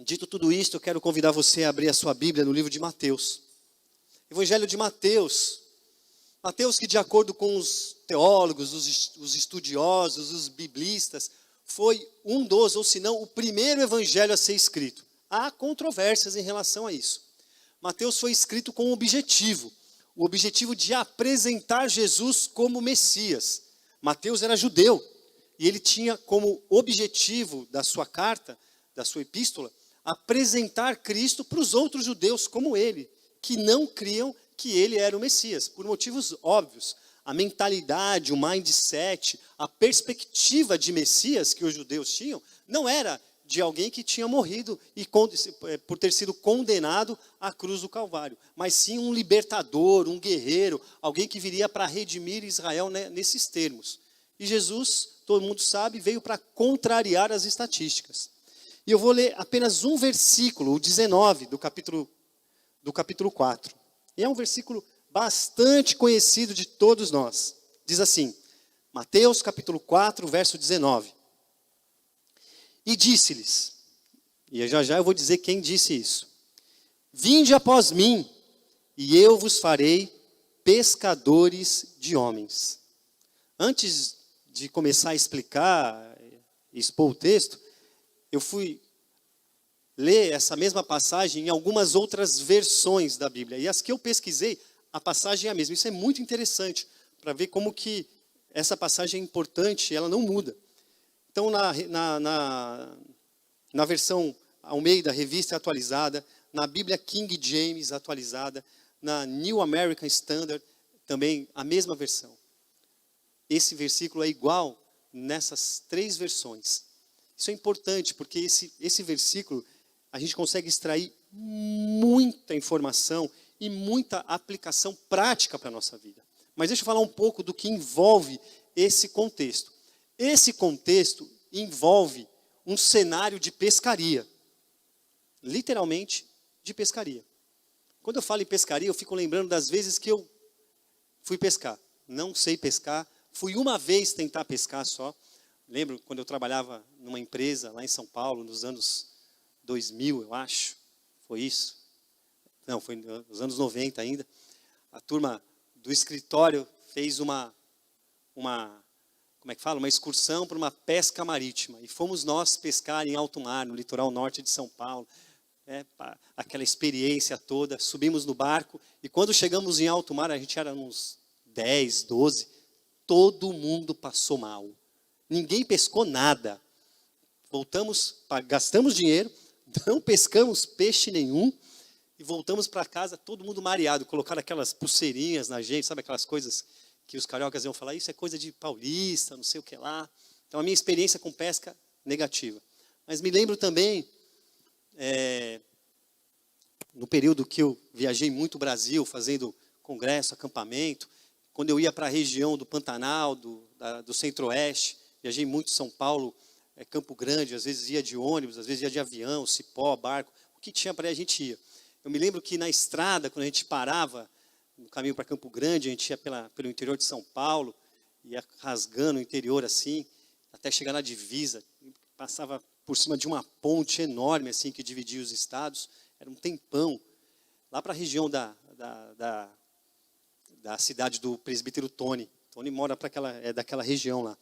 Dito tudo isto, eu quero convidar você a abrir a sua Bíblia no livro de Mateus. Evangelho de Mateus. Mateus que, de acordo com os teólogos, os estudiosos, os biblistas, foi um dos, ou se não, o primeiro evangelho a ser escrito. Há controvérsias em relação a isso. Mateus foi escrito com o objetivo de apresentar Jesus como Messias. Mateus era judeu, e ele tinha como objetivo da sua carta, da sua epístola, apresentar Cristo para os outros judeus como ele, que não criam que ele era o Messias, por motivos óbvios. A mentalidade, o mindset, a perspectiva de Messias que os judeus tinham, não era de alguém que tinha morrido e por ter sido condenado à cruz do Calvário, mas sim um libertador, um guerreiro, alguém que viria para redimir Israel, né, nesses termos. E Jesus, todo mundo sabe, veio para contrariar as estatísticas. E eu vou ler apenas um versículo, o 19 do capítulo 4. E é um versículo bastante conhecido de todos nós. Diz assim, Mateus capítulo 4, verso 19. E disse-lhes, e já eu vou dizer quem disse isso. Vinde após mim, e eu vos farei pescadores de homens. Antes de começar a explicar, expor o texto, eu fui ler essa mesma passagem em algumas outras versões da Bíblia. E as que eu pesquisei, a passagem é a mesma. Isso é muito interessante, para ver como que essa passagem é importante, ela não muda. Então, na versão Almeida, revista atualizada, na Bíblia King James atualizada, na New American Standard, também a mesma versão. Esse versículo é igual nessas três versões. Isso é importante, porque esse versículo, a gente consegue extrair muita informação e muita aplicação prática para a nossa vida. Mas deixa eu falar um pouco do que envolve esse contexto. Esse contexto envolve um cenário de pescaria. Literalmente, de pescaria. Quando eu falo em pescaria, eu fico lembrando das vezes que eu fui pescar. Não sei pescar. Fui uma vez tentar pescar só. Lembro quando eu trabalhava numa empresa lá em São Paulo, nos anos 2000, eu acho. Foi isso? Não, foi nos anos 90 ainda. A turma do escritório fez uma excursão para uma pesca marítima. E fomos nós pescar em alto mar, no litoral norte de São Paulo. Aquela experiência toda. Subimos no barco e quando chegamos em alto mar, a gente era uns 10, 12, todo mundo passou mal. Ninguém pescou nada. Voltamos, gastamos dinheiro, não pescamos peixe nenhum e voltamos para casa todo mundo mareado. Colocaram aquelas pulseirinhas na gente, sabe aquelas coisas que os cariocas iam falar, isso é coisa de paulista, não sei o que lá. Então a minha experiência com pesca, negativa. Mas me lembro também, no período que eu viajei muito o Brasil, fazendo congresso, acampamento, quando eu ia para a região do Pantanal, do Centro-Oeste, viajei muito São Paulo, Campo Grande, às vezes ia de ônibus, às vezes ia de avião, cipó, barco, o que tinha para ir a gente ia. Eu me lembro que na estrada, quando a gente parava, no caminho para Campo Grande, a gente ia pelo interior de São Paulo, ia rasgando o interior assim, até chegar na divisa, passava por cima de uma ponte enorme assim, que dividia os estados, era um tempão, lá para a região da cidade do presbítero Tony. Tony mora daquela região lá.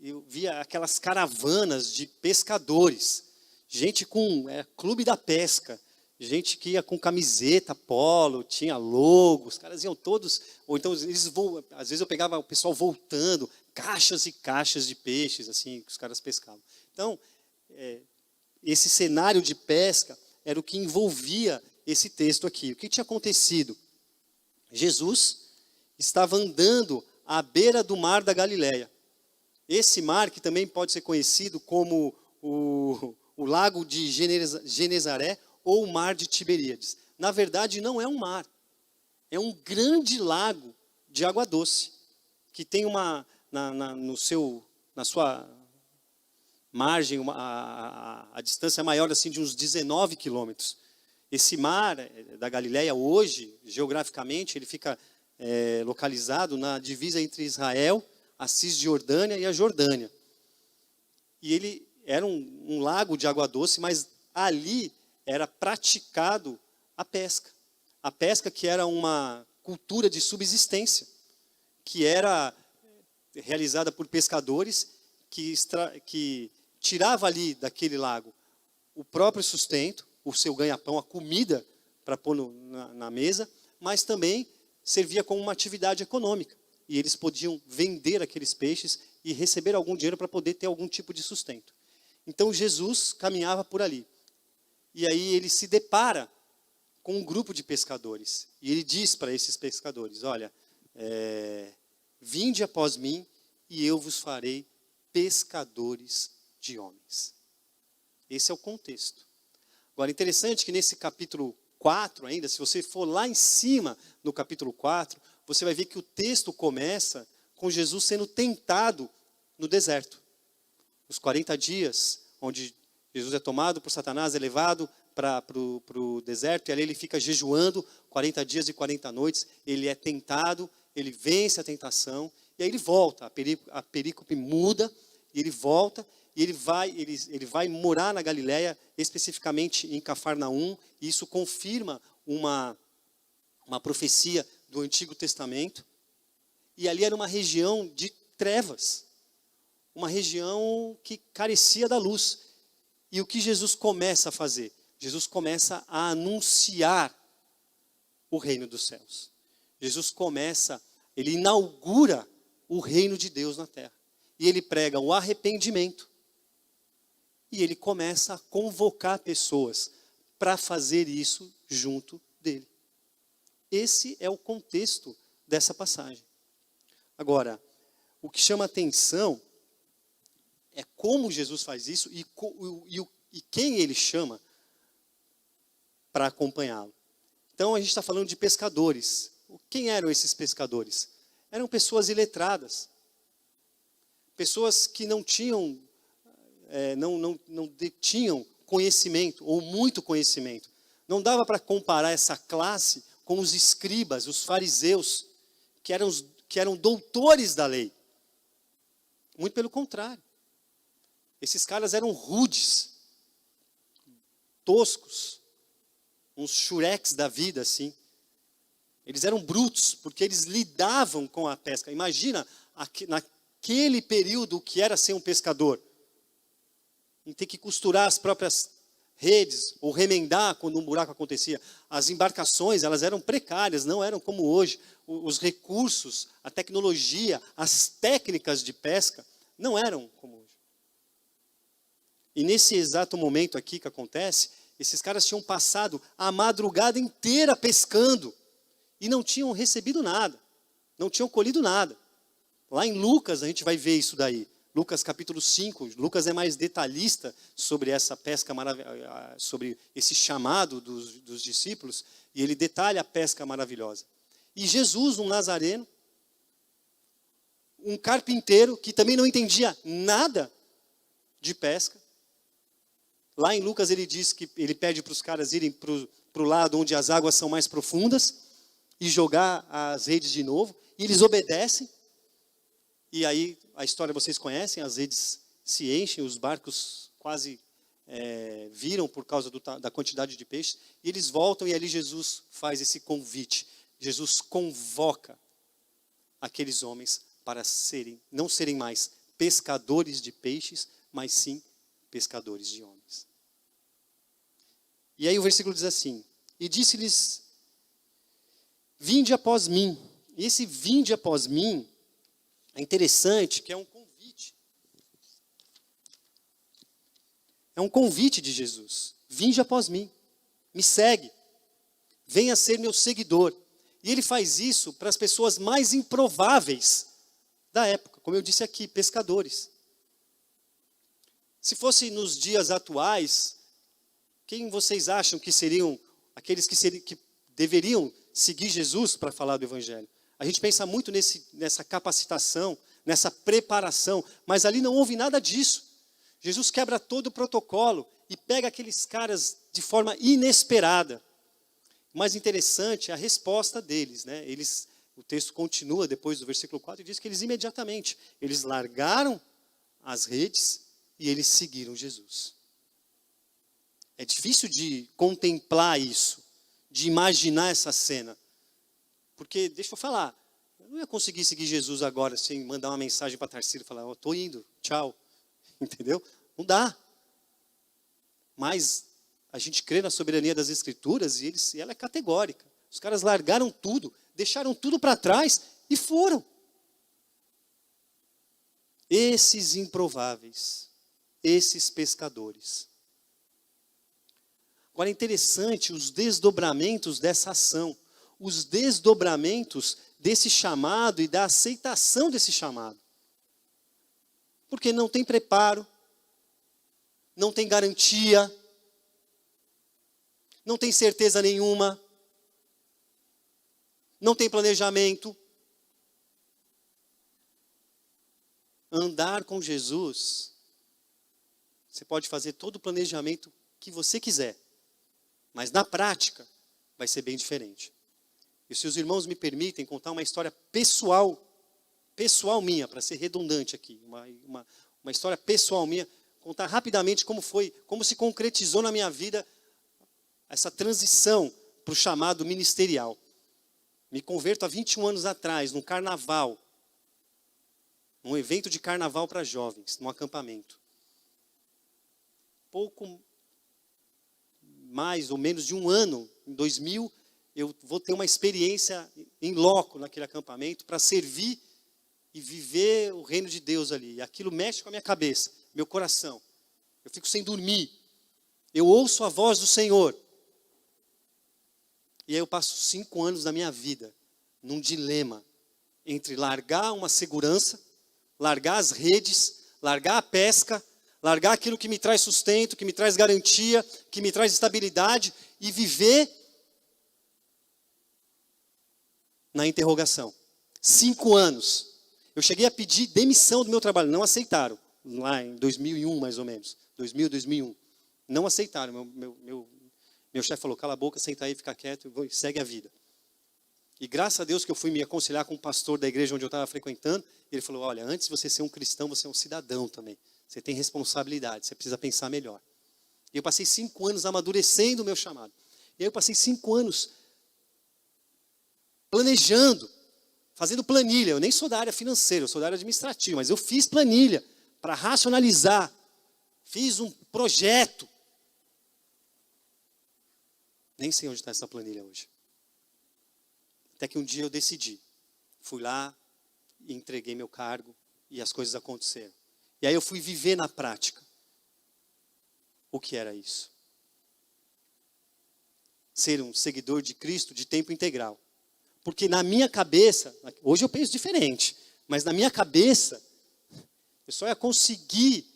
Eu via aquelas caravanas de pescadores, gente com clube da pesca, gente que ia com camiseta, polo, tinha logo, os caras iam todos, ou então às vezes eu pegava o pessoal voltando, caixas e caixas de peixes, assim, que os caras pescavam. Então, esse cenário de pesca era o que envolvia esse texto aqui. O que tinha acontecido? Jesus estava andando à beira do mar da Galileia. Esse mar, que também pode ser conhecido como o lago de Genezaré ou o mar de Tiberíades. Na verdade, não é um mar. É um grande lago de água doce, que tem na sua margem, a distância maior assim, de uns 19 quilômetros. Esse mar da Galileia, hoje, geograficamente, ele fica localizado na divisa entre Israel, a Cisjordânia e a Jordânia. E ele era um lago de água doce, mas ali era praticado a pesca. A pesca que era uma cultura de subsistência, que era realizada por pescadores que tirava ali daquele lago o próprio sustento, o seu ganha-pão, a comida para pôr na mesa, mas também servia como uma atividade econômica. E eles podiam vender aqueles peixes e receber algum dinheiro para poder ter algum tipo de sustento. Então Jesus caminhava por ali. E aí ele se depara com um grupo de pescadores. E ele diz para esses pescadores, olha, vinde após mim e eu vos farei pescadores de homens. Esse é o contexto. Agora, interessante que nesse capítulo 4 ainda, se você for lá em cima no capítulo 4, você vai ver que o texto começa com Jesus sendo tentado no deserto. Os 40 dias, onde Jesus é tomado por Satanás, é levado para o deserto, e ali ele fica jejuando 40 dias e 40 noites, ele é tentado, ele vence a tentação, e aí ele volta, a perícope muda, e ele volta, e ele vai morar na Galileia, especificamente em Cafarnaum, e isso confirma uma profecia do Antigo Testamento, e ali era uma região de trevas, uma região que carecia da luz. E o que Jesus começa a fazer? Jesus começa a anunciar o reino dos céus. Jesus ele inaugura o reino de Deus na terra. E ele prega o arrependimento. E ele começa a convocar pessoas para fazer isso junto dele. Esse é o contexto dessa passagem. Agora, o que chama atenção é como Jesus faz isso e quem ele chama para acompanhá-lo. Então a gente está falando de pescadores. Quem eram esses pescadores? Eram pessoas iletradas. Pessoas que não tinham, não detinham conhecimento, ou muito conhecimento. Não dava para comparar essa classe com os escribas, os fariseus, que eram doutores da lei. Muito pelo contrário. Esses caras eram rudes, toscos, uns xureques da vida, assim. Eles eram brutos, porque eles lidavam com a pesca. Imagina, naquele período, o que era ser um pescador. Em ter que costurar as próprias redes, ou remendar quando um buraco acontecia. As embarcações, elas eram precárias, não eram como hoje. Os recursos, a tecnologia, as técnicas de pesca, não eram como hoje. E nesse exato momento aqui que acontece, esses caras tinham passado a madrugada inteira pescando e não tinham recebido nada, não tinham colhido nada. Lá em Lucas a gente vai ver isso daí. Lucas capítulo 5, Lucas é mais detalhista sobre essa pesca maravilhosa, sobre esse chamado dos discípulos, e ele detalha a pesca maravilhosa. E Jesus, um nazareno, um carpinteiro que também não entendia nada de pesca. Lá em Lucas ele diz que ele pede para os caras irem para o lado onde as águas são mais profundas e jogar as redes de novo. E eles obedecem. E aí a história vocês conhecem, as redes se enchem, os barcos quase viram por causa da quantidade de peixes. E eles voltam e ali Jesus faz esse convite. Jesus convoca aqueles homens para não serem mais pescadores de peixes, mas sim pescadores de homens. E aí o versículo diz assim, e disse-lhes, vinde após mim. E esse vinde após mim, é interessante que é um convite. É um convite de Jesus. Vinde após mim, me segue, venha ser meu seguidor. E ele faz isso para as pessoas mais improváveis da época, como eu disse aqui, pescadores. Se fosse nos dias atuais, quem vocês acham que seriam aqueles que deveriam seguir Jesus para falar do Evangelho? A gente pensa muito nessa capacitação, nessa preparação, mas ali não houve nada disso. Jesus quebra todo o protocolo e pega aqueles caras de forma inesperada. O mais interessante é a resposta deles, né? O texto continua depois do versículo 4 e diz que eles imediatamente, eles largaram as redes e eles seguiram Jesus. É difícil de contemplar isso, de imaginar essa cena. Porque, deixa eu falar, eu não ia conseguir seguir Jesus agora sem mandar uma mensagem para Tarsila e falar, ó, estou indo, tchau. Entendeu? Não dá. Mas a gente crê na soberania das Escrituras e ela é categórica. Os caras largaram tudo, deixaram tudo para trás e foram. Esses improváveis, esses pescadores. Agora é interessante os desdobramentos dessa ação, os desdobramentos desse chamado e da aceitação desse chamado. Porque não tem preparo, não tem garantia, não tem certeza nenhuma, não tem planejamento. Andar com Jesus, você pode fazer todo o planejamento que você quiser, mas na prática vai ser bem diferente. E se os irmãos me permitem contar uma história pessoal minha, para ser redundante aqui, uma história pessoal minha, contar rapidamente como se concretizou na minha vida essa transição para o chamado ministerial. Me converto há 21 anos atrás, num carnaval, num evento de carnaval para jovens, num acampamento. Pouco mais ou menos de um ano, em 2000, eu vou ter uma experiência em loco naquele acampamento para servir e viver o reino de Deus ali. E aquilo mexe com a minha cabeça, meu coração. Eu fico sem dormir. Eu ouço a voz do Senhor. E aí eu passo 5 anos da minha vida num dilema entre largar uma segurança, largar as redes, largar a pesca, largar aquilo que me traz sustento, que me traz garantia, que me traz estabilidade e viver na interrogação. 5 anos. Eu cheguei a pedir demissão do meu trabalho, não aceitaram. Lá em 2001, mais ou menos. 2001. Não aceitaram. Meu chefe falou, cala a boca, senta aí, fica quieto e segue a vida. E graças a Deus que eu fui me aconselhar com o pastor da igreja onde eu estava frequentando. Ele falou, olha, antes de você ser um cristão, você é um cidadão também. Você tem responsabilidade, você precisa pensar melhor. E eu passei 5 anos amadurecendo o meu chamado. E aí eu passei 5 anos planejando, fazendo planilha. Eu nem sou da área financeira, eu sou da área administrativa, mas eu fiz planilha para racionalizar. Fiz um projeto. Nem sei onde está essa planilha hoje. Até que um dia eu decidi. Fui lá e entreguei meu cargo e as coisas aconteceram. E aí eu fui viver na prática. O que era isso? Ser um seguidor de Cristo de tempo integral. Porque na minha cabeça, hoje eu penso diferente, mas na minha cabeça, eu só ia conseguir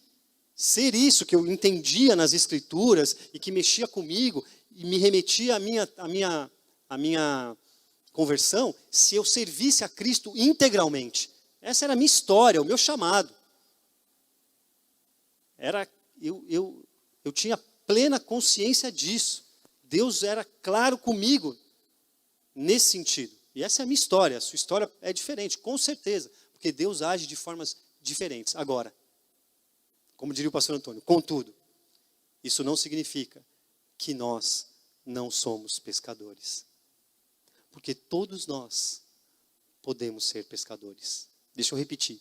ser isso que eu entendia nas Escrituras e que mexia comigo e me remetia à minha conversão, se eu servisse a Cristo integralmente. Essa era a minha história, o meu chamado. Eu tinha plena consciência disso. Deus era claro comigo nesse sentido. E essa é a minha história. A sua história é diferente, com certeza. Porque Deus age de formas diferentes. Agora, como diria o pastor Antônio, contudo, isso não significa que nós não somos pescadores. Porque todos nós podemos ser pescadores. Deixa eu repetir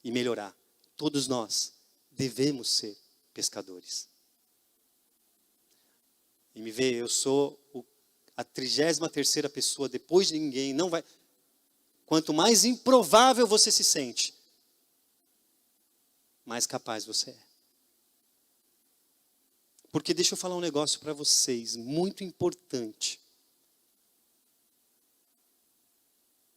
e melhorar. Todos nós devemos ser pescadores. E me vê, eu sou a 33ª pessoa, depois de ninguém, não vai... Quanto mais improvável você se sente, mais capaz você é. Porque deixa eu falar um negócio para vocês, muito importante.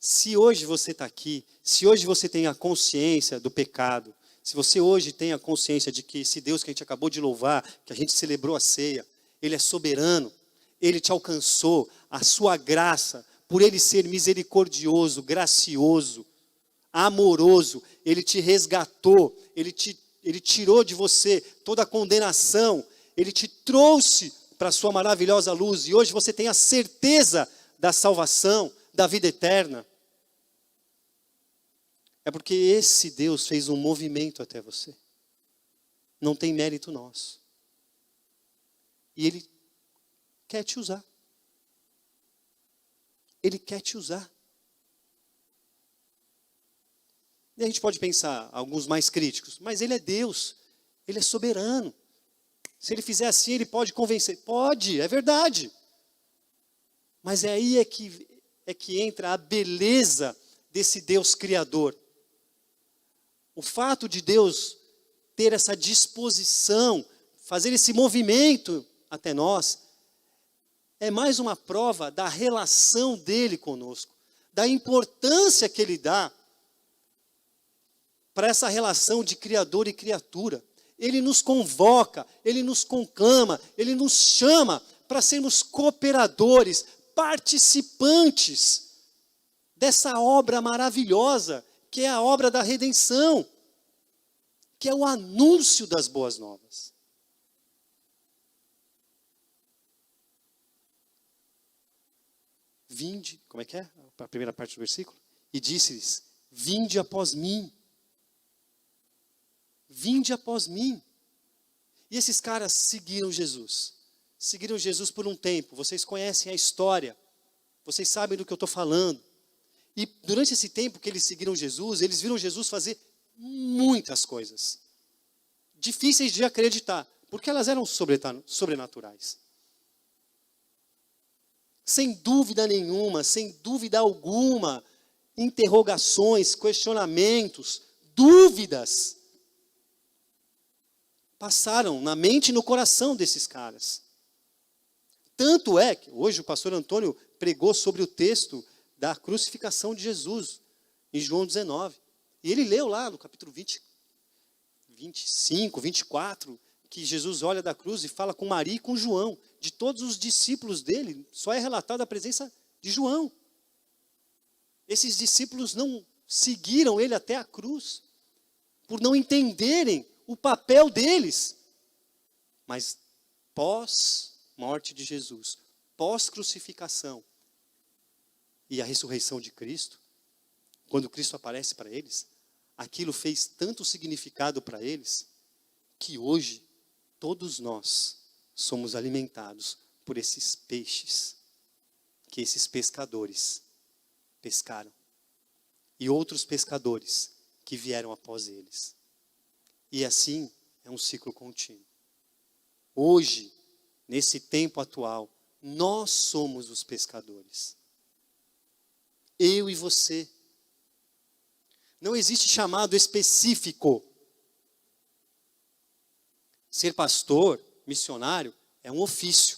Se hoje você está aqui, se hoje você tem a consciência do pecado, se você hoje tem a consciência de que esse Deus que a gente acabou de louvar, que a gente celebrou a ceia, Ele é soberano, Ele te alcançou, a sua graça, por Ele ser misericordioso, gracioso, amoroso, Ele te resgatou, Ele tirou de você toda a condenação, Ele te trouxe para a sua maravilhosa luz, e hoje você tem a certeza da salvação, da vida eterna. É porque esse Deus fez um movimento até você. Não tem mérito nosso. E Ele quer te usar. Ele quer te usar. E a gente pode pensar, alguns mais críticos, mas Ele é Deus, Ele é soberano. Se Ele fizer assim, Ele pode convencer. Pode, é verdade. Mas é aí que entra a beleza desse Deus criador. O fato de Deus ter essa disposição, fazer esse movimento até nós, é mais uma prova da relação dele conosco, da importância que ele dá para essa relação de criador e criatura. Ele nos convoca, ele nos conclama, ele nos chama para sermos cooperadores, participantes dessa obra maravilhosa, que é a obra da redenção, que é o anúncio das boas novas. Vinde, como é que é? A primeira parte do versículo. E disse-lhes, vinde após mim. Vinde após mim. E esses caras seguiram Jesus. Seguiram Jesus por um tempo. Vocês conhecem a história. Vocês sabem do que eu estou falando. E durante esse tempo que eles seguiram Jesus, eles viram Jesus fazer muitas coisas. Difíceis de acreditar. Porque elas eram sobrenaturais. Sem dúvida nenhuma, sem dúvida alguma, interrogações, questionamentos, dúvidas passaram na mente e no coração desses caras. Tanto é que hoje o pastor Antônio pregou sobre o texto da crucificação de Jesus, em João 19. E ele leu lá no capítulo 25, 24, que Jesus olha da cruz e fala com Maria e com João. De todos os discípulos dele, só é relatada a presença de João. Esses discípulos não seguiram ele até a cruz, por não entenderem o papel deles. Mas pós-morte de Jesus, pós-crucificação e a ressurreição de Cristo, quando Cristo aparece para eles, aquilo fez tanto significado para eles, que hoje todos nós somos alimentados por esses peixes que esses pescadores pescaram. E outros pescadores que vieram após eles. E assim é um ciclo contínuo. Hoje, nesse tempo atual, nós somos os pescadores. Eu e você. Não existe chamado específico. Ser pastor, missionário, é um ofício.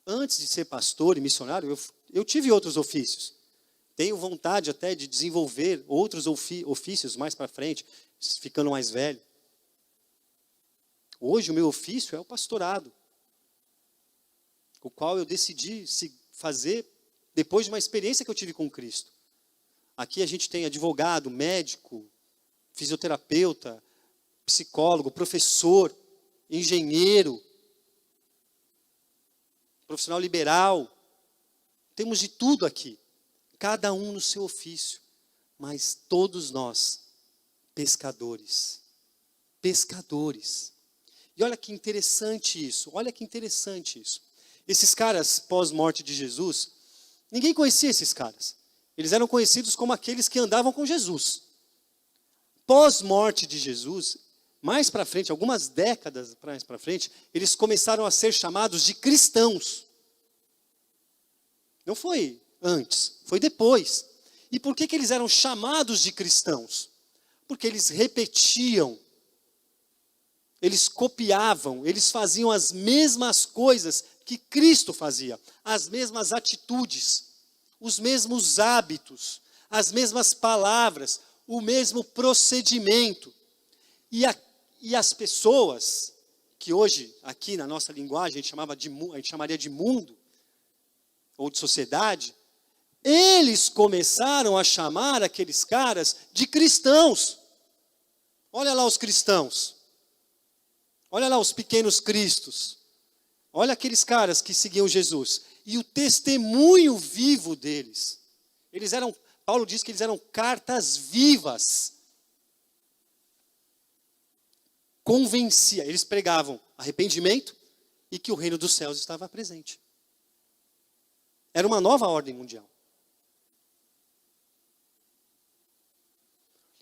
Antes de ser pastor e missionário, eu tive outros ofícios. Tenho vontade até de desenvolver outros ofícios mais para frente, ficando mais velho. Hoje o meu ofício é o pastorado, o qual eu decidi fazer depois de uma experiência que eu tive com Cristo. Aqui a gente tem advogado, médico, fisioterapeuta, psicólogo, professor, engenheiro, profissional liberal. Temos de tudo aqui. Cada um no seu ofício. Mas todos nós, pescadores. Pescadores. E olha que interessante isso. Olha que interessante isso. Esses caras, pós-morte de Jesus, ninguém conhecia esses caras. Eles eram conhecidos como aqueles que andavam com Jesus. Pós-morte de Jesus, mais para frente, algumas décadas mais para frente, eles começaram a ser chamados de cristãos. Não foi antes, foi depois. E por que eles eram chamados de cristãos? Porque eles repetiam, eles copiavam, eles faziam as mesmas coisas que Cristo fazia, as mesmas atitudes, os mesmos hábitos, as mesmas palavras, o mesmo procedimento. E as pessoas, que hoje, aqui na nossa linguagem, a gente chamaria de mundo, ou de sociedade, eles começaram a chamar aqueles caras de cristãos. Olha lá os cristãos. Olha lá os pequenos cristos. Olha aqueles caras que seguiam Jesus. E o testemunho vivo deles. Paulo diz que eles eram cartas vivas. Eles pregavam arrependimento, e que o reino dos céus estava presente. Era uma nova ordem mundial.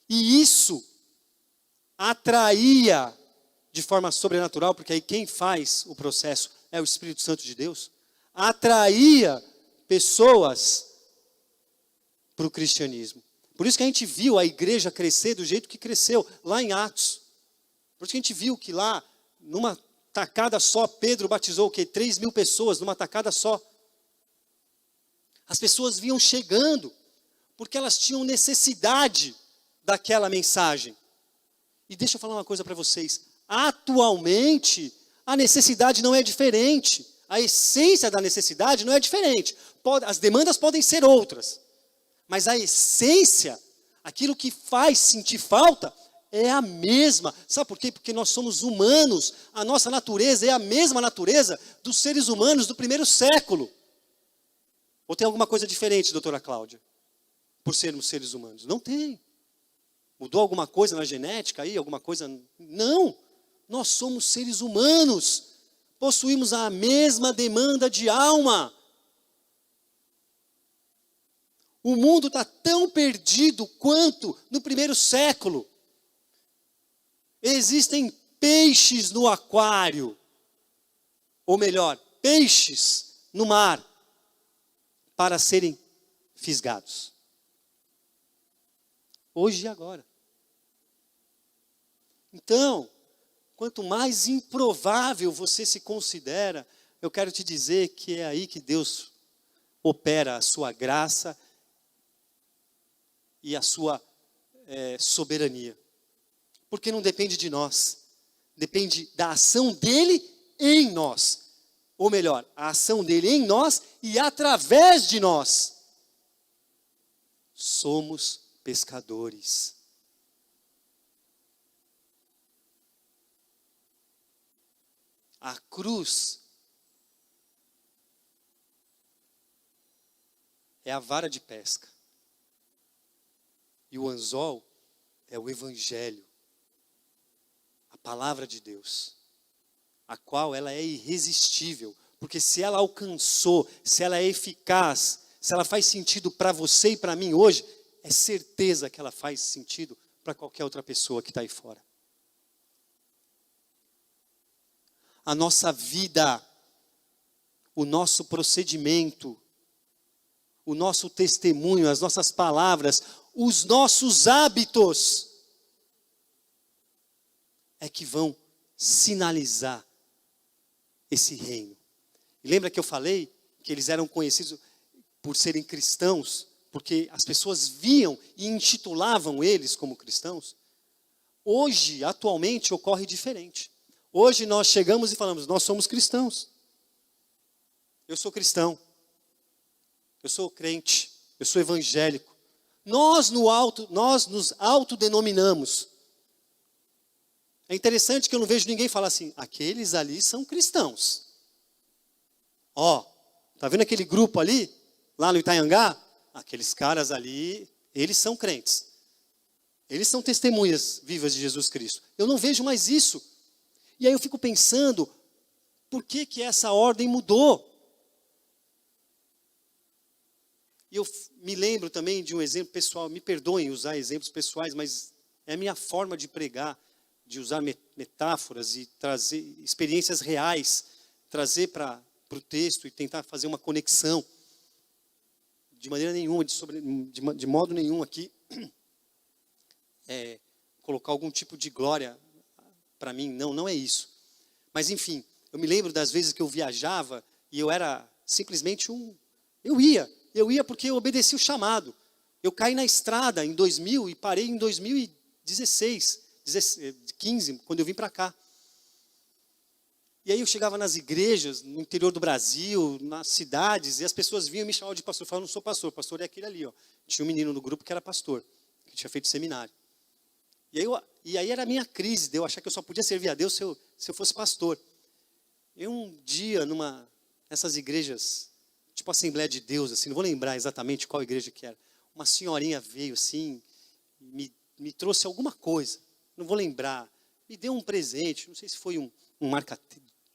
E isso atraía de forma sobrenatural, porque aí quem faz o processo é o Espírito Santo de Deus, atraía pessoas para o cristianismo. Por isso que a gente viu a igreja crescer do jeito que cresceu, lá em Atos. Por isso que a gente viu que lá, numa tacada só, Pedro batizou o quê? 3.000 pessoas, numa tacada só. As pessoas vinham chegando, porque elas tinham necessidade daquela mensagem. E deixa eu falar uma coisa para vocês. Atualmente, a necessidade não é diferente. A essência da necessidade não é diferente. As demandas podem ser outras. Mas a essência, aquilo que faz sentir falta, é a mesma. Sabe por quê? Porque nós somos humanos. A nossa natureza é a mesma natureza dos seres humanos do primeiro século. Ou tem alguma coisa diferente, doutora Cláudia? Por sermos seres humanos? Não tem. Mudou alguma coisa na genética aí? Alguma coisa? Não. Nós somos seres humanos. Possuímos a mesma demanda de alma. O mundo está tão perdido quanto no primeiro século. Existem peixes no aquário. Ou melhor, peixes no mar para serem fisgados. Hoje e agora. Então, quanto mais improvável você se considera, eu quero te dizer que é aí que Deus opera a sua graça e a sua soberania. Porque não depende de nós. Depende da ação dele em nós. Ou melhor, a ação dele em nós e através de nós. Somos pescadores. A cruz é a vara de pesca. E o anzol é o evangelho. A palavra de Deus. A qual ela é irresistível. Porque se ela alcançou, se ela é eficaz, se ela faz sentido para você e para mim hoje, é certeza que ela faz sentido para qualquer outra pessoa que está aí fora. A nossa vida, o nosso procedimento, o nosso testemunho, as nossas palavras, os nossos hábitos é que vão sinalizar esse reino. E lembra que eu falei que eles eram conhecidos por serem cristãos, porque as pessoas viam e intitulavam eles como cristãos? Hoje, atualmente, ocorre diferente. Hoje nós chegamos e falamos, nós somos cristãos. Eu sou cristão. Eu sou crente. Eu sou evangélico. Nós nos autodenominamos. É interessante que eu não vejo ninguém falar assim, aqueles ali são cristãos. Ó, tá vendo aquele grupo ali, lá no Itaiangá? Aqueles caras ali, eles são crentes. Eles são testemunhas vivas de Jesus Cristo. Eu não vejo mais isso. E aí eu fico pensando, por que que essa ordem mudou? E eu me lembro também de um exemplo pessoal, me perdoem usar exemplos pessoais, mas é a minha forma de pregar, de usar metáforas e trazer experiências reais, trazer para o texto e tentar fazer uma conexão. De maneira nenhuma, de modo nenhum aqui, colocar algum tipo de glória para mim, não é isso. Mas enfim, eu me lembro das vezes que eu viajava e eu era simplesmente eu ia porque eu obedeci o chamado. Eu caí na estrada em 2000 e parei em 2016, 15, quando eu vim para cá. E aí eu chegava nas igrejas, no interior do Brasil, nas cidades, e as pessoas vinham e me chamavam de pastor. Eu falava, não sou pastor, pastor é aquele ali, ó. Tinha um menino no grupo que era pastor, que tinha feito seminário. E aí era a minha crise de eu achar que eu só podia servir a Deus se eu fosse pastor. E um dia, nessas igrejas, tipo Assembleia de Deus, assim, não vou lembrar exatamente qual igreja que era, uma senhorinha veio assim, me trouxe alguma coisa, não vou lembrar, me deu um presente, não sei se foi um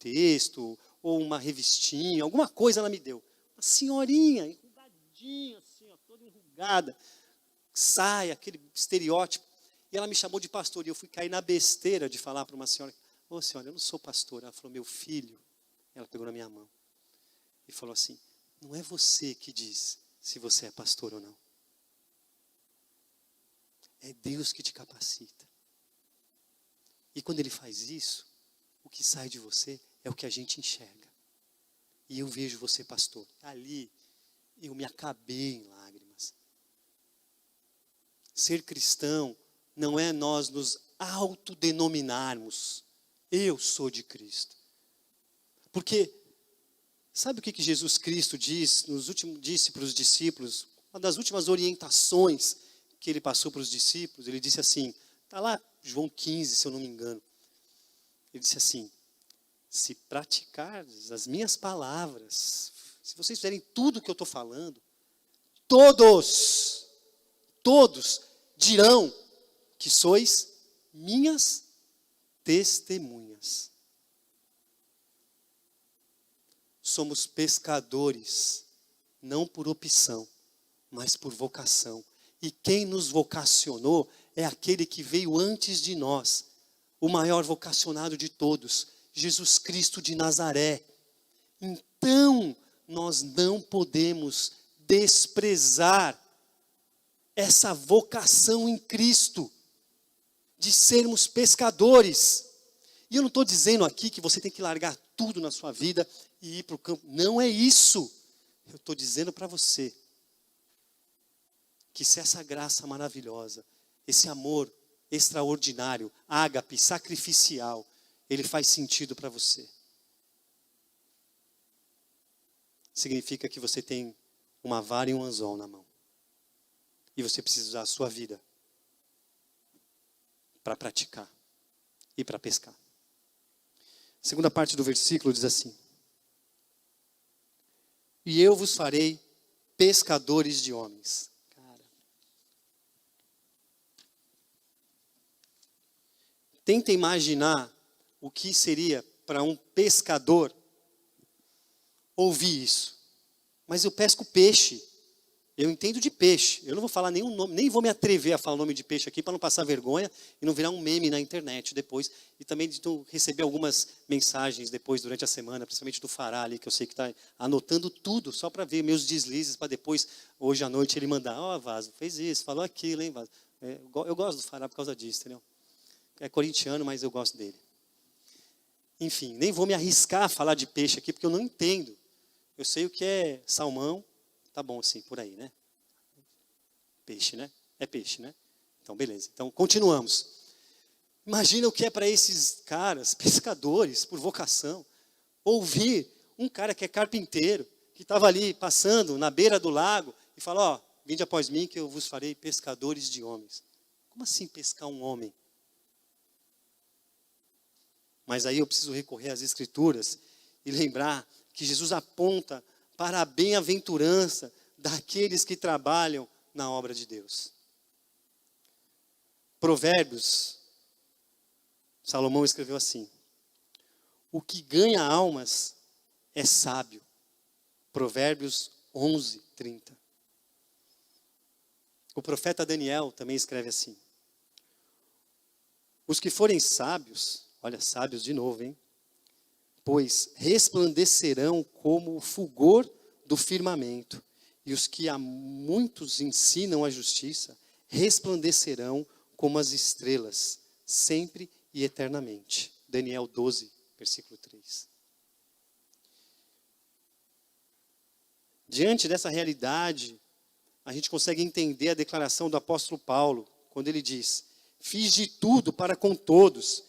texto, ou uma revistinha, alguma coisa ela me deu. Uma senhorinha, enrugadinha, assim, ó, toda enrugada, saia, aquele estereótipo. E ela me chamou de pastor, e eu fui cair na besteira de falar para uma senhora, ô senhora, eu não sou pastor. Ela falou, meu filho, ela pegou na minha mão e falou assim, não é você que diz se você é pastor ou não. É Deus que te capacita. E quando Ele faz isso, o que sai de você é o que a gente enxerga. E eu vejo você, pastor. Ali, eu me acabei em lágrimas. Ser cristão não é nós nos autodenominarmos. Eu sou de Cristo. Porque, sabe o que Jesus Cristo disse para os discípulos? Uma das últimas orientações que Ele passou para os discípulos, Ele disse assim, está lá João 15, se eu não me engano. Ele disse assim, se praticardes as minhas palavras, se vocês fizerem tudo o que eu estou falando, todos dirão que sois minhas testemunhas. Somos pescadores, não por opção, mas por vocação. E quem nos vocacionou é aquele que veio antes de nós, o maior vocacionado de todos, Jesus Cristo de Nazaré. Então, nós não podemos desprezar essa vocação em Cristo, de sermos pescadores. E eu não estou dizendo aqui que você tem que largar tudo na sua vida e ir para o campo. Não é isso. Eu estou dizendo para você que se essa graça maravilhosa, esse amor extraordinário, ágape, sacrificial, ele faz sentido para você, significa que você tem uma vara e um anzol na mão. E você precisa usar a sua vida para praticar e para pescar. A segunda parte do versículo diz assim, e eu vos farei pescadores de homens. Tenta imaginar o que seria para um pescador ouvir isso. Mas eu pesco peixe. Eu entendo de peixe. Eu não vou falar nenhum nome, nem vou me atrever a falar o nome de peixe aqui para não passar vergonha e não virar um meme na internet depois. E também de receber algumas mensagens depois, durante a semana, principalmente do Fará ali, que eu sei que está anotando tudo, só para ver meus deslizes, para depois, hoje à noite, ele mandar, ó, Vaso, fez isso, falou aquilo, hein, Vaso. Eu gosto do Fará por causa disso, entendeu? É corintiano, mas eu gosto dele. Enfim, nem vou me arriscar a falar de peixe aqui, porque eu não entendo. Eu sei o que é salmão, tá bom assim, por aí, né? Peixe, né? É peixe, né? Então, beleza. Então, continuamos. Imagina o que é para esses caras, pescadores, por vocação, ouvir um cara que é carpinteiro, que estava ali passando na beira do lago, e fala, ó, vinde após mim que eu vos farei pescadores de homens. Como assim pescar um homem? Mas aí eu preciso recorrer às Escrituras e lembrar que Jesus aponta para a bem-aventurança daqueles que trabalham na obra de Deus. Provérbios, Salomão escreveu assim, o que ganha almas é sábio. Provérbios 11, 30. O profeta Daniel também escreve assim, os que forem sábios, olha, sábios de novo, hein? Pois resplandecerão como o fulgor do firmamento, e os que a muitos ensinam a justiça, resplandecerão como as estrelas, sempre e eternamente. Daniel 12, versículo 3. Diante dessa realidade, a gente consegue entender a declaração do apóstolo Paulo, quando ele diz, fiz de tudo para com todos,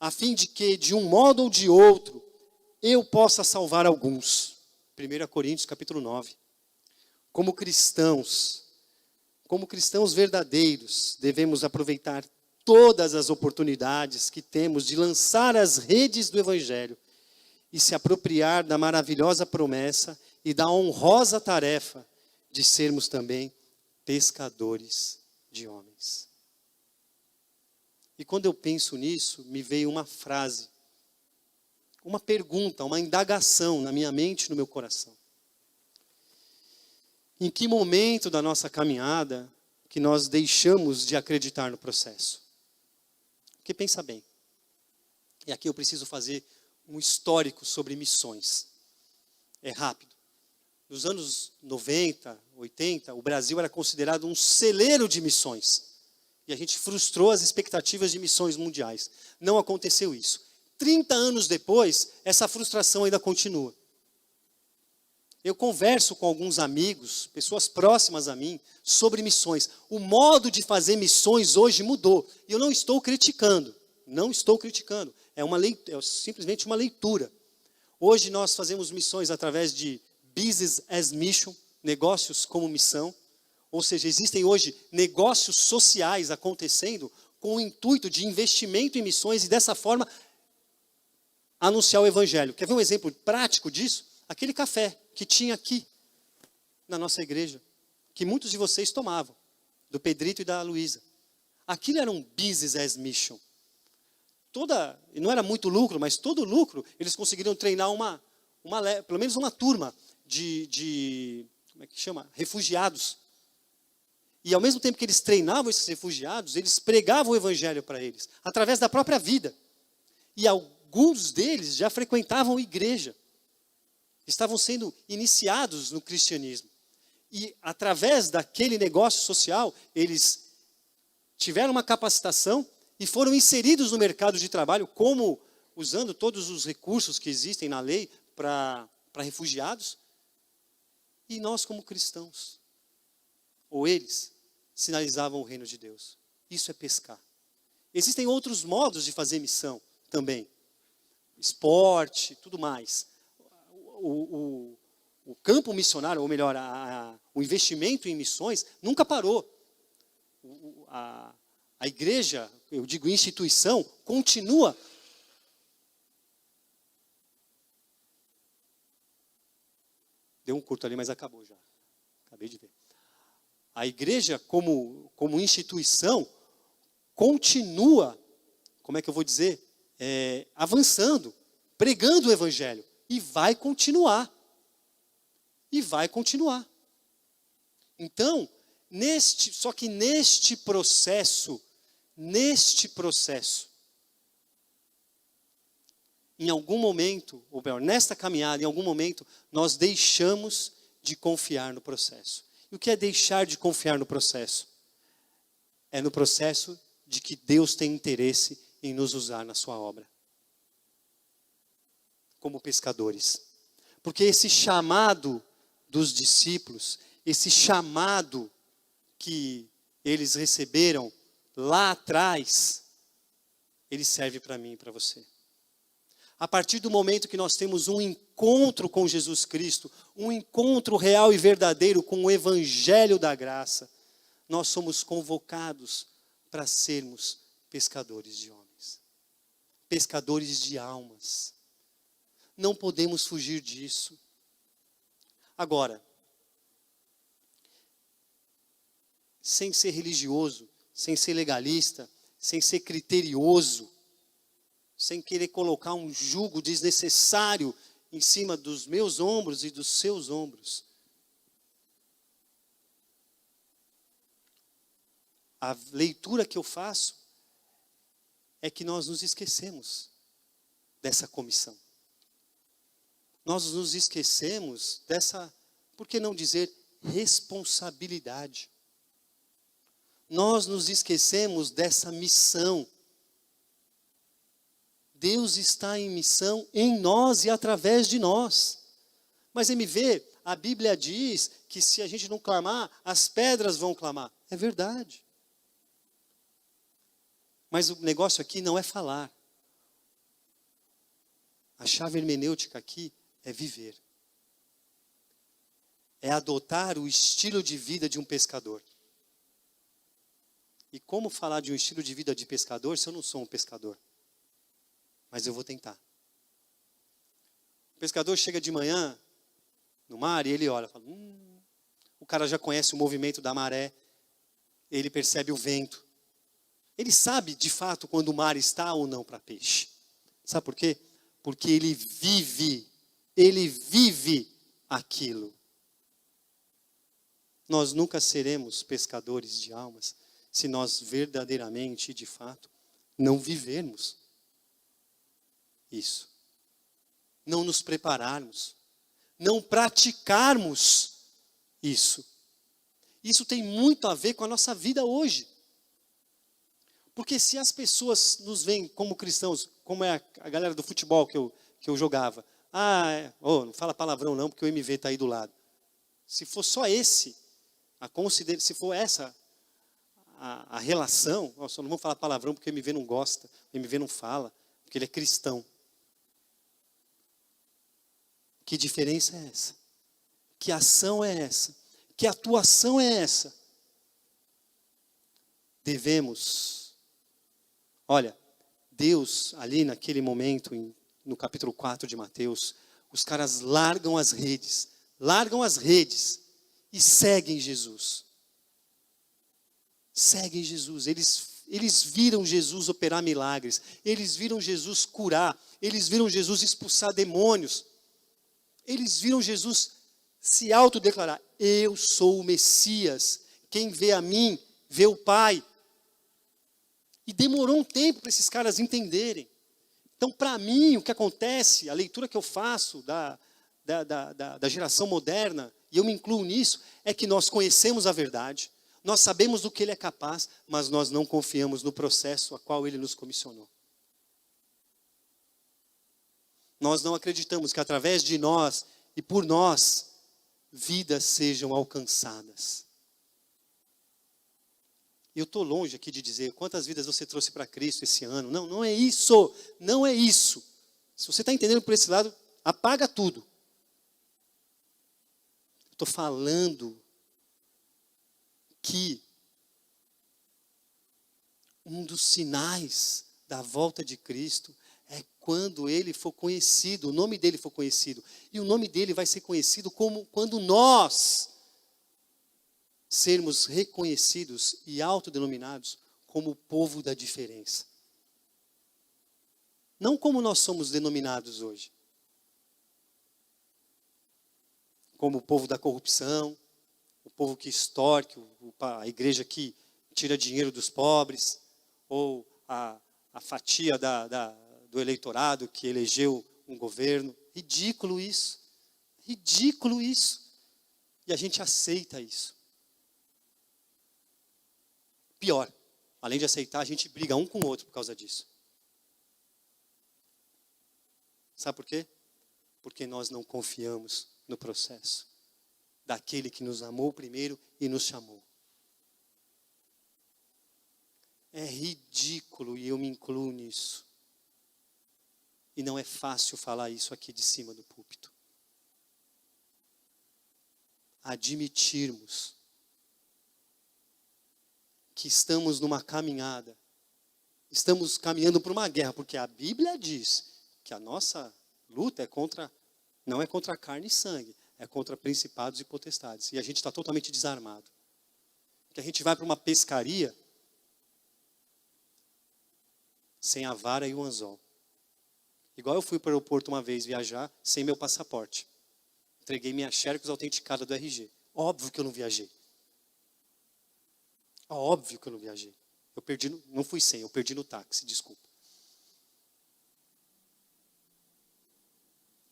a fim de que, de um modo ou de outro, eu possa salvar alguns. 1 Coríntios capítulo 9. Como cristãos verdadeiros, devemos aproveitar todas as oportunidades que temos de lançar as redes do Evangelho e se apropriar da maravilhosa promessa e da honrosa tarefa de sermos também pescadores de homens. E quando eu penso nisso, me veio uma frase, uma pergunta, uma indagação na minha mente e no meu coração. Em que momento da nossa caminhada que nós deixamos de acreditar no processo? Porque pensa bem, e aqui eu preciso fazer um histórico sobre missões. É rápido. Nos anos 90, 80, o Brasil era considerado um celeiro de missões. E a gente frustrou as expectativas de missões mundiais. Não aconteceu isso. 30 anos depois, essa frustração ainda continua. Eu converso com alguns amigos, pessoas próximas a mim, sobre missões. O modo de fazer missões hoje mudou. E eu não estou criticando. Não estou criticando. É simplesmente uma leitura. Hoje nós fazemos missões através de Business as Mission, negócios como missão. Ou seja, existem hoje negócios sociais acontecendo com o intuito de investimento em missões e dessa forma anunciar o evangelho. Quer ver um exemplo prático disso? Aquele café que tinha aqui na nossa igreja, que muitos de vocês tomavam, do Pedrito e da Luísa. Aquilo era um Business as Mission. Não era muito lucro, mas todo o lucro, eles conseguiram treinar pelo menos uma turma de como é que chama? Refugiados. E ao mesmo tempo que eles treinavam esses refugiados, eles pregavam o evangelho para eles, através da própria vida. E alguns deles já frequentavam igreja. Estavam sendo iniciados no cristianismo. E através daquele negócio social, eles tiveram uma capacitação e foram inseridos no mercado de trabalho, como usando todos os recursos que existem na lei para refugiados. E nós, como cristãos, ou eles, sinalizavam o reino de Deus. Isso é pescar. Existem outros modos de fazer missão também. Esporte, tudo mais. O campo missionário, ou melhor, o investimento em missões nunca parou. A igreja, eu digo instituição, continua. Deu um curto ali, mas acabou já. Acabei de ver. A igreja, como instituição, continua, como é que eu vou dizer, avançando, pregando o evangelho. E vai continuar. E vai continuar. Então, só que neste processo, em algum momento, ou melhor, nesta caminhada, em algum momento, nós deixamos de confiar no processo. E o que é deixar de confiar no processo? É no processo de que Deus tem interesse em nos usar na sua obra. Como pescadores. Porque esse chamado dos discípulos, esse chamado que eles receberam lá atrás, ele serve para mim e para você. A partir do momento que nós temos um encontro com Jesus Cristo, um encontro real e verdadeiro com o Evangelho da graça, nós somos convocados para sermos pescadores de homens, pescadores de almas. Não podemos fugir disso. Agora, sem ser religioso, sem ser legalista, sem ser criterioso, sem querer colocar um jugo desnecessário em cima dos meus ombros e dos seus ombros. A leitura que eu faço é que nós nos esquecemos dessa comissão. Nós nos esquecemos dessa, por que não dizer, responsabilidade. Nós nos esquecemos dessa missão. Deus está em missão em nós e através de nós. Mas MV, a Bíblia diz que se a gente não clamar, as pedras vão clamar. É verdade. Mas o negócio aqui não é falar. A chave hermenêutica aqui é viver. É adotar o estilo de vida de um pescador. E como falar de um estilo de vida de pescador se eu não sou um pescador? Mas eu vou tentar. O pescador chega de manhã no mar e ele olha, fala, o cara já conhece o movimento da maré, ele percebe o vento. Ele sabe de fato quando o mar está ou não para peixe. Sabe por quê? Porque ele vive aquilo. Nós nunca seremos pescadores de almas se nós verdadeiramente e de fato não vivermos isso. Não nos prepararmos, não praticarmos isso. Isso tem muito a ver com a nossa vida hoje. Porque se as pessoas nos veem como cristãos, como é a galera do futebol que eu jogava. Não fala palavrão não, porque o MV está aí do lado. Se for só esse, se for essa a relação, só não vou falar palavrão porque o MV não gosta, o MV não fala, porque ele é cristão. Que diferença é essa? Que ação é essa? Que atuação é essa? Olha, Deus, ali naquele momento, no capítulo 4 de Mateus, os caras largam as redes e seguem Jesus. Seguem Jesus, eles viram Jesus operar milagres, eles viram Jesus curar, eles viram Jesus expulsar demônios, eles viram Jesus se autodeclarar: eu sou o Messias, quem vê a mim, vê o Pai. E demorou um tempo para esses caras entenderem. Então, para mim, o que acontece, a leitura que eu faço da geração moderna, e eu me incluo nisso, é que nós conhecemos a verdade, nós sabemos do que Ele é capaz, mas nós não confiamos no processo a qual Ele nos comissionou. Nós não acreditamos que através de nós e por nós, vidas sejam alcançadas. Eu estou longe aqui de dizer quantas vidas você trouxe para Cristo esse ano. Não, não é isso. Não é isso. Se você está entendendo por esse lado, apaga tudo. Estou falando que um dos sinais da volta de Cristo é quando Ele for conhecido, o nome dele for conhecido. E o nome dele vai ser conhecido como quando nós sermos reconhecidos e autodenominados como o povo da diferença. Não como nós somos denominados hoje. Como o povo da corrupção, o povo que extorque, a igreja que tira dinheiro dos pobres, ou a fatia do eleitorado que elegeu um governo. Ridículo isso. Ridículo isso. E a gente aceita isso. Pior, além de aceitar, a gente briga um com o outro por causa disso. Sabe por quê? Porque nós não confiamos no processo daquele que nos amou primeiro e nos chamou. É ridículo, e eu me incluo nisso. E não é fácil falar isso aqui de cima do púlpito. Admitirmos que estamos numa caminhada, estamos caminhando para uma guerra, porque a Bíblia diz que a nossa luta não é contra carne e sangue, é contra principados e potestades. E a gente está totalmente desarmado. Porque a gente vai para uma pescaria sem a vara e o anzol. Igual eu fui para o aeroporto uma vez viajar sem meu passaporte. Entreguei minha xerox autenticada do RG. Óbvio que eu não viajei. Óbvio que eu não viajei. Não fui sem, eu perdi no táxi, desculpa.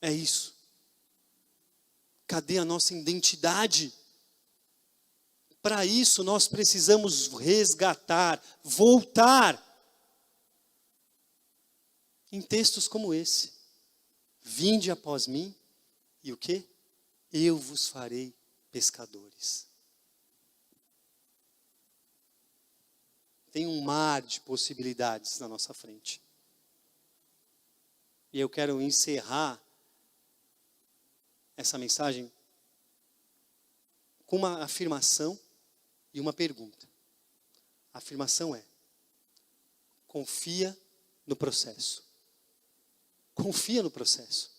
É isso. Cadê a nossa identidade? Para isso nós precisamos resgatar, voltar em textos como esse. Vinde após mim, e o quê? Eu vos farei pescadores. Tem um mar de possibilidades na nossa frente. E eu quero encerrar essa mensagem com uma afirmação e uma pergunta. A afirmação é: confia no processo. Confia no processo.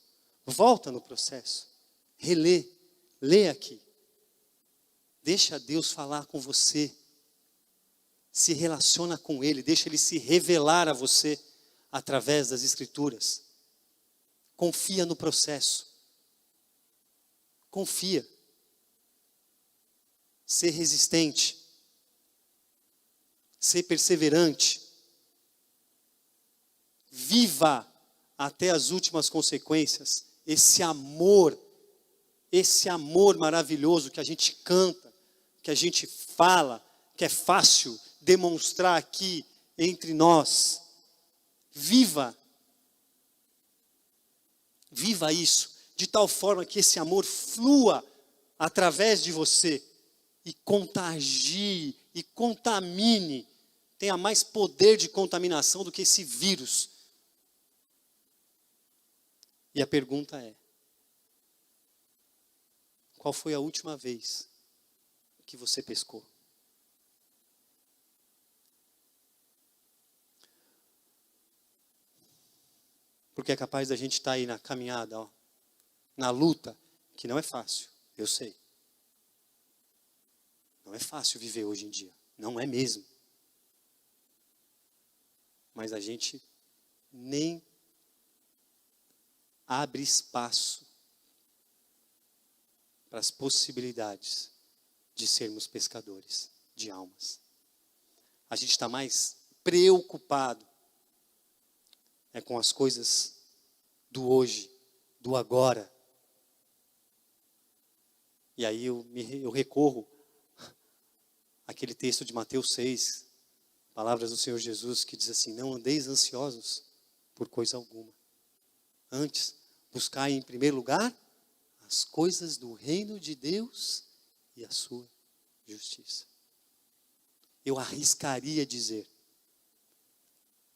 Volta no processo. Relê. Lê aqui. Deixa Deus falar com você. Se relaciona com Ele. Deixa Ele se revelar a você através das Escrituras. Confia no processo. Confia. Ser resistente. Ser perseverante. Viva até as últimas consequências esse amor maravilhoso que a gente canta, que a gente fala, que é fácil demonstrar aqui entre nós. Viva isso, de tal forma que esse amor flua através de você e contagie e contamine, tenha mais poder de contaminação do que esse vírus. E a pergunta é: qual foi a última vez que você pescou? Porque é capaz da gente estar aí na caminhada, na luta, que não é fácil, eu sei. Não é fácil viver hoje em dia, não é mesmo. Mas a gente nem abre espaço para as possibilidades de sermos pescadores de almas. A gente está mais preocupado com as coisas do hoje, do agora. E aí eu recorro àquele texto de Mateus 6, palavras do Senhor Jesus, que diz assim: não andeis ansiosos por coisa alguma. Antes, buscai em primeiro lugar as coisas do reino de Deus e a sua justiça. Eu arriscaria dizer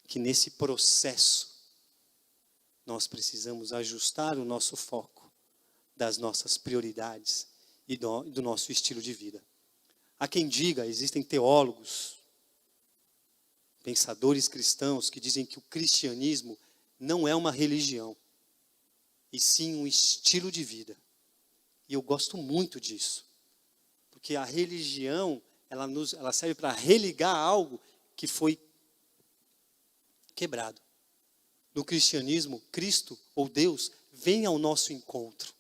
que nesse processo nós precisamos ajustar o nosso foco das nossas prioridades e do nosso estilo de vida. Há quem diga, existem teólogos, pensadores cristãos que dizem que o cristianismo não é uma religião, e sim um estilo de vida. E eu gosto muito disso, porque a religião ela serve para religar algo que foi quebrado. No cristianismo, Cristo ou Deus vem ao nosso encontro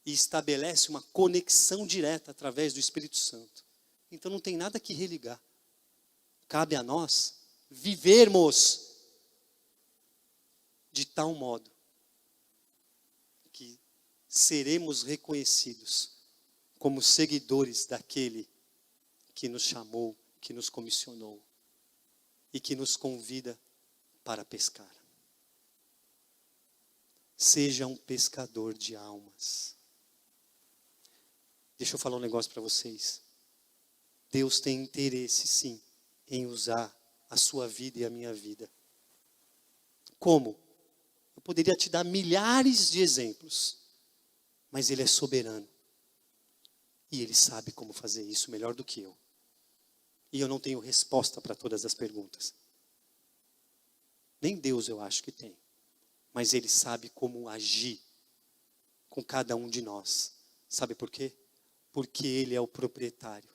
e estabelece uma conexão direta através do Espírito Santo. Então não tem nada que religar. Cabe a nós vivermos de tal modo que seremos reconhecidos como seguidores daquele que nos chamou, que nos comissionou e que nos convida para pescar. Seja um pescador de almas. Deixa eu falar um negócio para vocês. Deus tem interesse, sim, em usar a sua vida e a minha vida. Como? Eu poderia te dar milhares de exemplos, mas Ele é soberano. E Ele sabe como fazer isso melhor do que eu. E eu não tenho resposta para todas as perguntas. Nem Deus eu acho que tem. Mas Ele sabe como agir com cada um de nós. Sabe por quê? Porque Ele é o proprietário.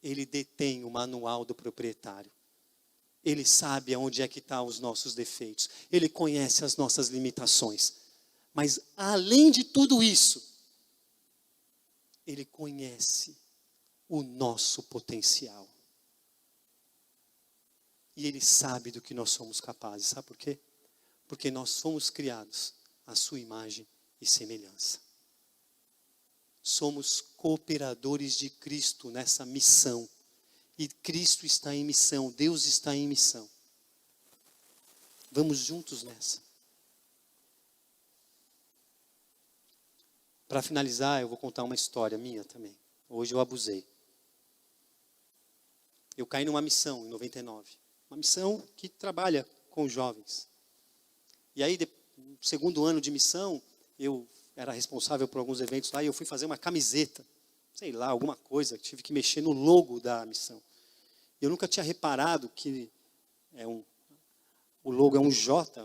Ele detém o manual do proprietário. Ele sabe aonde é que estão os nossos defeitos. Ele conhece as nossas limitações. Mas além de tudo isso, Ele conhece o nosso potencial. E Ele sabe do que nós somos capazes. Sabe por quê? Porque nós fomos criados à sua imagem e semelhança. Somos cooperadores de Cristo nessa missão. E Cristo está em missão, Deus está em missão. Vamos juntos nessa. Para finalizar, eu vou contar uma história minha também. Hoje eu abusei. Eu caí numa missão em 99. Uma missão que trabalha com jovens. E aí, no segundo ano de missão, eu era responsável por alguns eventos lá e eu fui fazer uma camiseta. Sei lá, alguma coisa, tive que mexer no logo da missão. Eu nunca tinha reparado que o logo é um J,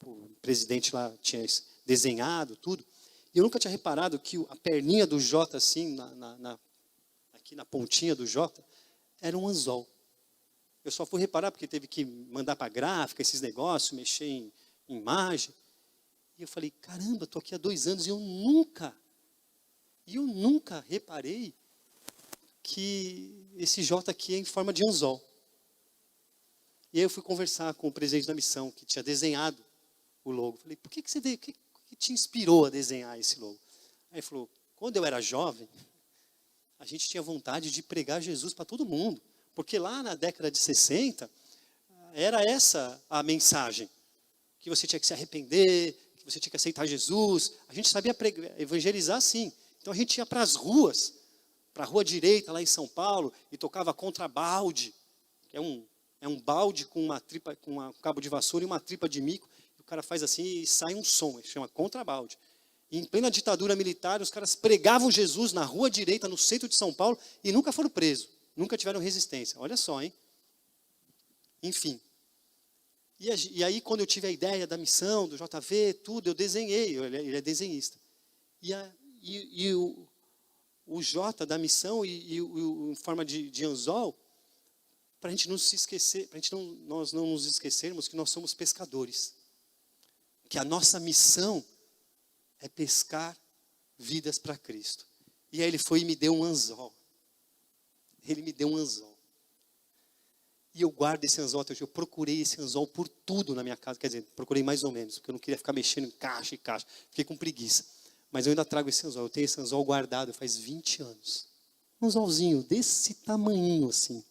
o presidente lá tinha desenhado tudo. E eu nunca tinha reparado que a perninha do J, assim, aqui na pontinha do J, era um anzol. Eu só fui reparar porque teve que mandar para gráfica, esses negócios, mexer em imagem. E eu falei, caramba, estou aqui há 2 anos e eu nunca reparei que esse J aqui é em forma de anzol. E aí eu fui conversar com o presidente da missão, que tinha desenhado o logo. Falei, por que que te inspirou a desenhar esse logo? Aí ele falou, quando eu era jovem, a gente tinha vontade de pregar Jesus para todo mundo. Porque lá na década de 60, era essa a mensagem. Que você tinha que se arrepender, que você tinha que aceitar Jesus. A gente sabia evangelizar sim. Então a gente ia para as ruas, para a Rua Direita, lá em São Paulo, e tocava contrabalde, que é um balde com um cabo de vassoura e uma tripa de mico. E o cara faz assim e sai um som, ele chama contrabalde. E em plena ditadura militar, os caras pregavam Jesus na Rua Direita, no centro de São Paulo, e nunca foram presos, nunca tiveram resistência. Olha só, hein? Enfim. E aí, quando eu tive a ideia da missão, do JV, tudo, eu desenhei, ele é desenhista. E o J da missão em forma de anzol, para a gente não se esquecer, nós não nos esquecermos que nós somos pescadores. Que a nossa missão é pescar vidas para Cristo. E aí ele foi e me deu um anzol. Ele me deu um anzol. E eu guardo esse anzol até hoje. Eu procurei esse anzol por tudo na minha casa. Quer dizer, procurei mais ou menos, porque eu não queria ficar mexendo em caixa e caixa. Fiquei com preguiça. Mas eu ainda trago esse anzol. Eu tenho esse anzol guardado faz 20 anos. Um anzolzinho desse tamanhinho assim.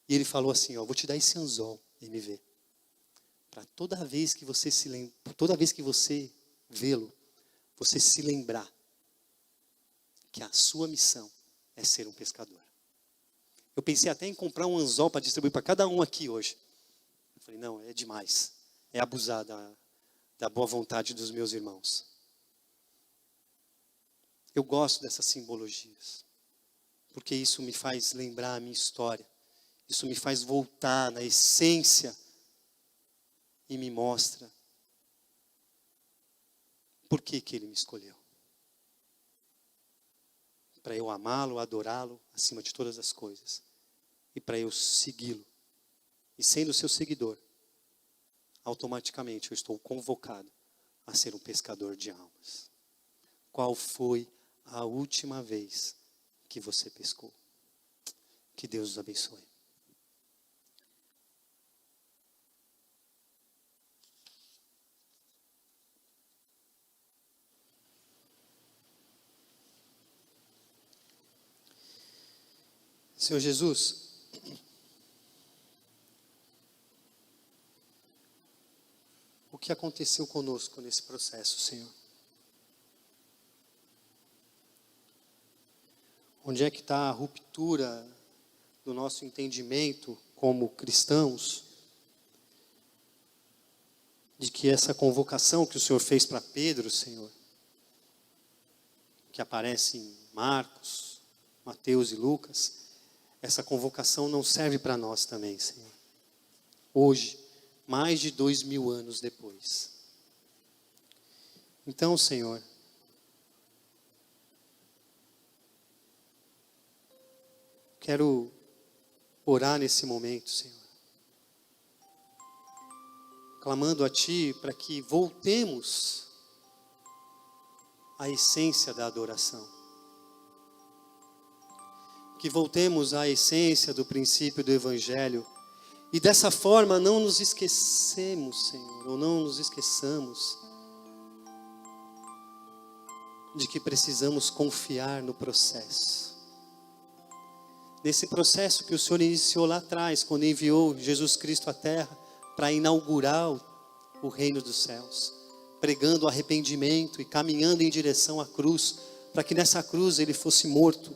E ele falou assim, ó, vou te dar esse anzol, MV. Para toda vez que você vê-lo, você se lembrar que a sua missão é ser um pescador. Eu pensei até em comprar um anzol para distribuir para cada um aqui hoje. Eu falei, não, é demais. É abusar da boa vontade dos meus irmãos. Eu gosto dessas simbologias, porque isso me faz lembrar a minha história. Isso me faz voltar na essência e me mostra por que ele me escolheu. Para eu amá-lo, adorá-lo acima de todas as coisas. E para eu segui-lo. E sendo seu seguidor, automaticamente eu estou convocado a ser um pescador de almas. Qual foi a última vez que você pescou? Que Deus os abençoe. Senhor Jesus, o que aconteceu conosco nesse processo, Senhor? Onde é que está a ruptura do nosso entendimento como cristãos? De que essa convocação que o Senhor fez para Pedro, Senhor, que aparece em Marcos, Mateus e Lucas, essa convocação não serve para nós também, Senhor. Hoje, mais de 2000 anos depois. Então, Senhor, quero orar nesse momento, Senhor. Clamando a Ti para que voltemos à essência da adoração. Que voltemos à essência do princípio do Evangelho. E dessa forma não nos esquecemos, Senhor, ou não nos esqueçamos de que precisamos confiar no processo. Nesse processo que o Senhor iniciou lá atrás, quando enviou Jesus Cristo à terra para inaugurar o reino dos céus, pregando arrependimento e caminhando em direção à cruz, para que nessa cruz ele fosse morto,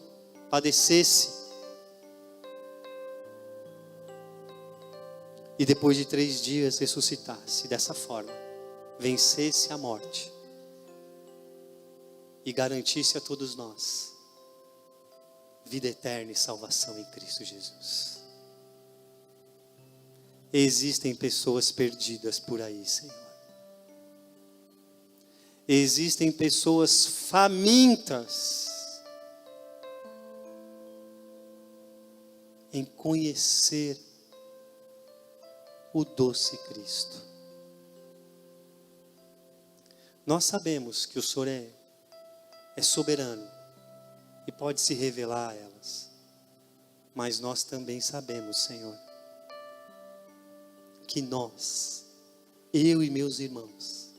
padecesse, e depois de 3 dias ressuscitasse, dessa forma, vencesse a morte, e garantisse a todos nós, vida eterna e salvação em Cristo Jesus. Existem pessoas perdidas por aí, Senhor. Existem pessoas famintas em conhecer o doce Cristo. Nós sabemos que o Senhor é soberano e pode se revelar a elas. Mas nós também sabemos, Senhor, que nós, eu e meus irmãos,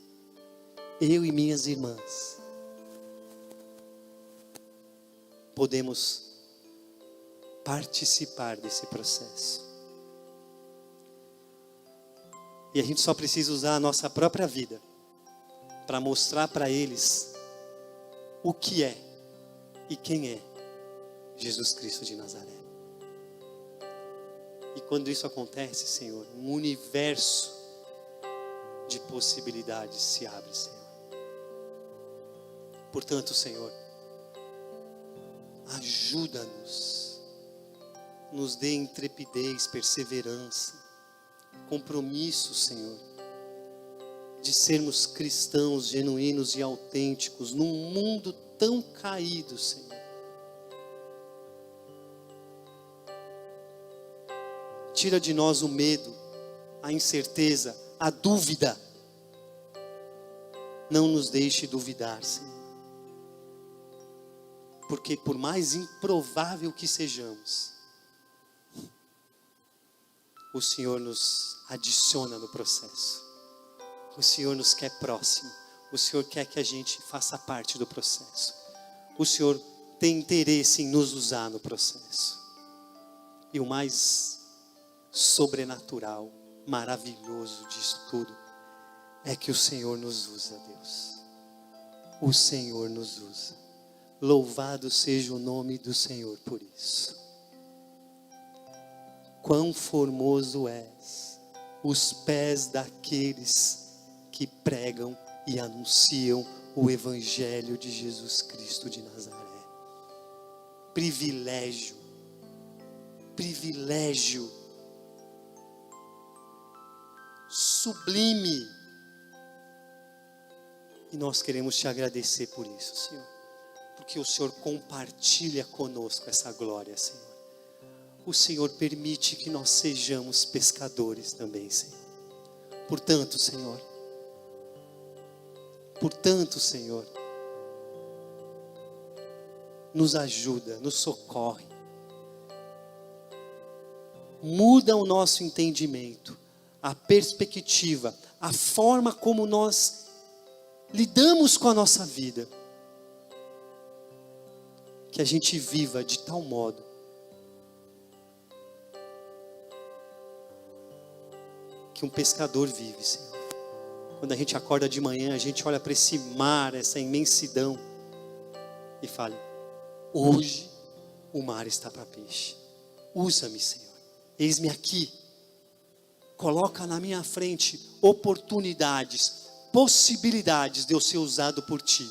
eu e minhas irmãs, podemos participar desse processo. E a gente só precisa usar a nossa própria vida para mostrar para eles o que é e quem é Jesus Cristo de Nazaré. E quando isso acontece, Senhor, um universo de possibilidades se abre, Senhor. Portanto, Senhor, ajuda-nos, nos dê intrepidez, perseverança, compromisso, Senhor, de sermos cristãos genuínos e autênticos num mundo tão caído, Senhor. Tira de nós o medo, a incerteza, a dúvida. Não nos deixe duvidar, Senhor. Porque por mais improvável que sejamos, o Senhor nos adiciona no processo. O Senhor nos quer próximo. O Senhor quer que a gente faça parte do processo. O Senhor tem interesse em nos usar no processo. E o mais sobrenatural, maravilhoso disso tudo, é que o Senhor nos usa, Deus. O Senhor nos usa. Louvado seja o nome do Senhor por isso. Quão formoso és os pés daqueles que pregam e anunciam o Evangelho de Jesus Cristo de Nazaré. Privilégio, privilégio sublime. E nós queremos te agradecer por isso, Senhor. Porque o Senhor compartilha conosco essa glória, Senhor. O Senhor permite que nós sejamos pescadores também, Senhor. Portanto, Senhor, nos ajuda, nos socorre. Muda o nosso entendimento, a perspectiva, a forma como nós lidamos com a nossa vida. Que a gente viva de tal modo que um pescador vive, Senhor. Quando a gente acorda de manhã, a gente olha para esse mar, essa imensidão e fala: hoje o mar está para peixe. Usa-me, Senhor. Eis-me aqui. Coloca na minha frente oportunidades, possibilidades de eu ser usado por Ti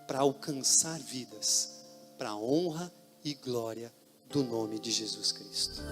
para alcançar vidas, para a honra e glória do nome de Jesus Cristo.